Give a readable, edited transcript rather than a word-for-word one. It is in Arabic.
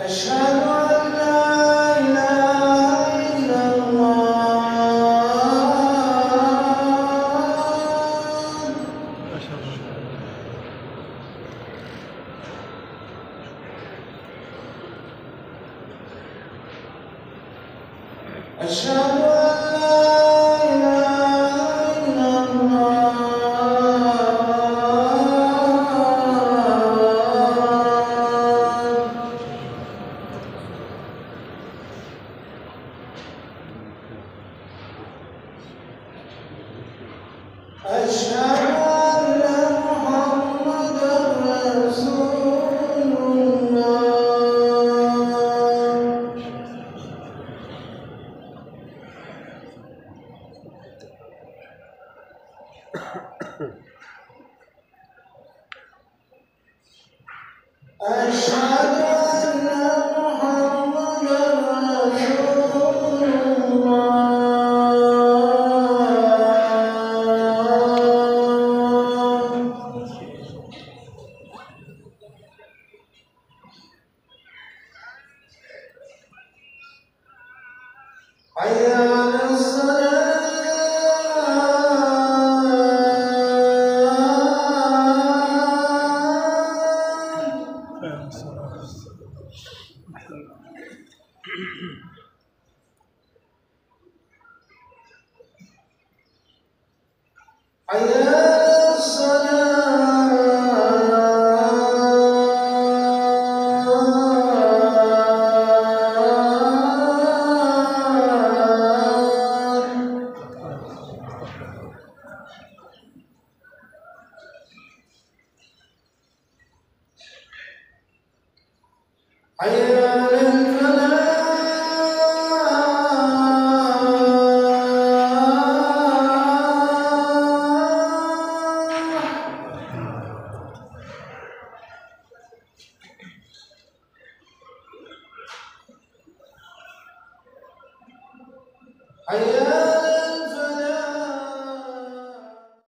أشهد أن لا إله إلا الله. أشهد أن لا إله إلا الله. أشهد أن محمدًا رسول الله. أشهد أن محمدًا رسول الله. حي على الصلاة. حي على الصلاة. حي على الفلاح. حي